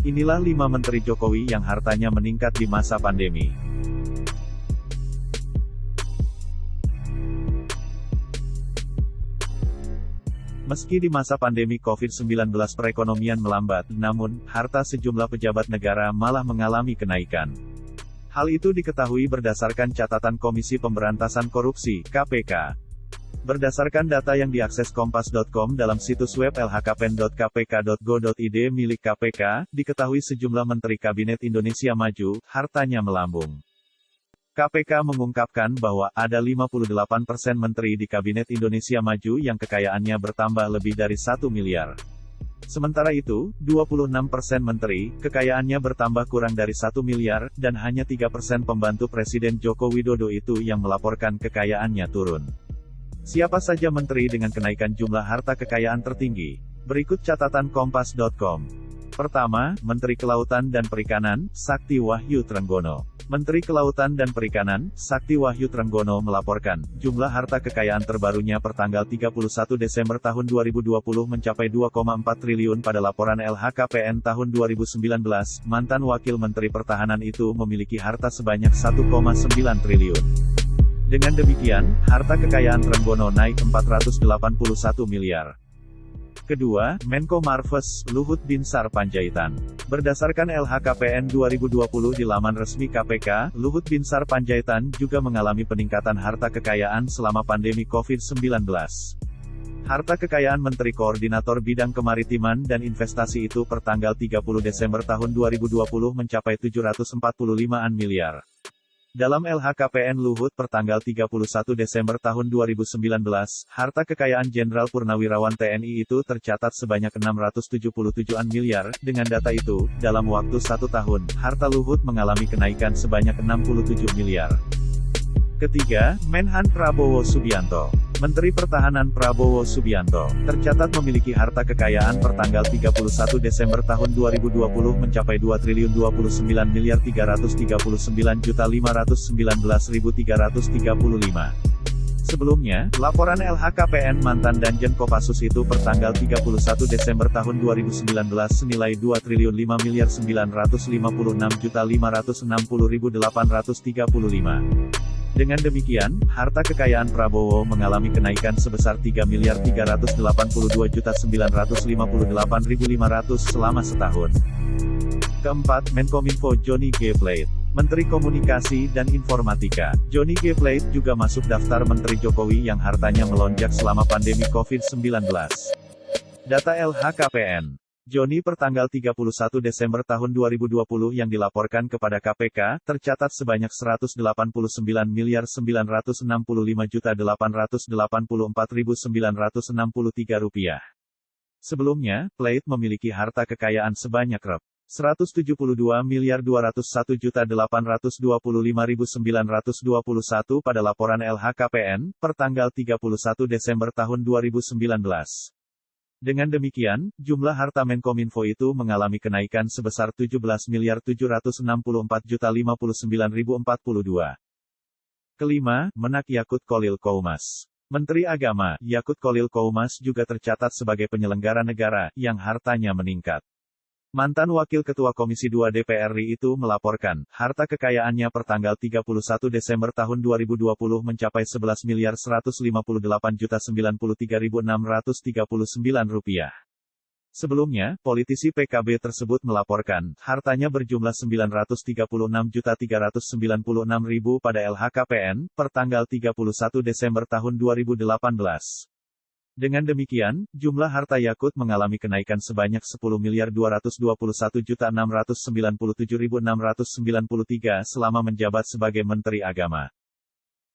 Inilah 5 Menteri Jokowi yang hartanya meningkat di masa pandemi. Meski di masa pandemi COVID-19 perekonomian melambat, namun, harta sejumlah pejabat negara malah mengalami kenaikan. Hal itu diketahui berdasarkan catatan Komisi Pemberantasan Korupsi, KPK. Berdasarkan data yang diakses kompas.com dalam situs web lhkpen.kpk.go.id milik KPK, diketahui sejumlah Menteri Kabinet Indonesia Maju, hartanya melambung. KPK mengungkapkan bahwa ada 58% menteri di Kabinet Indonesia Maju yang kekayaannya bertambah lebih dari 1 miliar. Sementara itu, 26% menteri, kekayaannya bertambah kurang dari 1 miliar, dan hanya 3% pembantu Presiden Joko Widodo itu yang melaporkan kekayaannya turun. Siapa saja menteri dengan kenaikan jumlah harta kekayaan tertinggi? Berikut catatan kompas.com. Pertama, Menteri Kelautan dan Perikanan, Sakti Wahyu Trenggono. Menteri Kelautan dan Perikanan, Sakti Wahyu Trenggono melaporkan, jumlah harta kekayaan terbarunya pertanggal 31 Desember tahun 2020 mencapai 2,4 triliun pada laporan LHKPN tahun 2019. Mantan Wakil Menteri Pertahanan itu memiliki harta sebanyak 1,9 triliun. Dengan demikian, harta kekayaan Trenggono naik 481 miliar. Kedua, Menko Marves, Luhut Binsar Panjaitan. Berdasarkan LHKPN 2020 di laman resmi KPK, Luhut Binsar Panjaitan juga mengalami peningkatan harta kekayaan selama pandemi COVID-19. Harta kekayaan Menteri Koordinator Bidang Kemaritiman dan Investasi itu pertanggal 30 Desember tahun 2020 mencapai 745-an miliar. Dalam LHKPN Luhut pertanggal 31 Desember tahun 2019, harta kekayaan Jenderal Purnawirawan TNI itu tercatat sebanyak 677-an miliar. Dengan data itu, dalam waktu 1 tahun, harta Luhut mengalami kenaikan sebanyak 67 miliar. Ketiga, Menhan Prabowo Subianto. Menteri Pertahanan Prabowo Subianto, tercatat memiliki harta kekayaan pertanggal 31 Desember tahun 2020 mencapai 2.239.339.519.335. Sebelumnya, laporan LHKPN mantan Danjen Kopassus itu pertanggal 31 Desember tahun 2019 senilai 2.596.560.835. Dengan demikian, harta kekayaan Prabowo mengalami kenaikan sebesar 3.382.958.500 selama setahun. Keempat, Menkominfo Johnny G. Plate. Menteri Komunikasi dan Informatika, Johnny G. Plate juga masuk daftar Menteri Jokowi yang hartanya melonjak selama pandemi COVID-19. Data LHKPN. Johnny pertanggal 31 Desember tahun 2020 yang dilaporkan kepada KPK, tercatat sebanyak 189.995.884.963 rupiah. Sebelumnya, Plate memiliki harta kekayaan sebanyak Rp. 172.201.825.921 pada laporan LHKPN, pertanggal 31 Desember tahun 2019. Dengan demikian, jumlah harta Menkominfo itu mengalami kenaikan sebesar 17.764.059.042. Kelima, Menak Yakut Kholil Koumas. Menteri Agama, Yakut Kholil Koumas juga tercatat sebagai penyelenggara negara, yang hartanya meningkat. Mantan Wakil Ketua Komisi 2 DPR RI itu melaporkan, harta kekayaannya pertanggal 31 Desember tahun 2020 mencapai 11.158.093.639 rupiah. Sebelumnya, politisi PKB tersebut melaporkan, hartanya berjumlah 936.396.000 pada LHKPN, pertanggal 31 Desember tahun 2018. Dengan demikian, jumlah harta Yakut mengalami kenaikan sebanyak 10.221.697.693 selama menjabat sebagai Menteri Agama.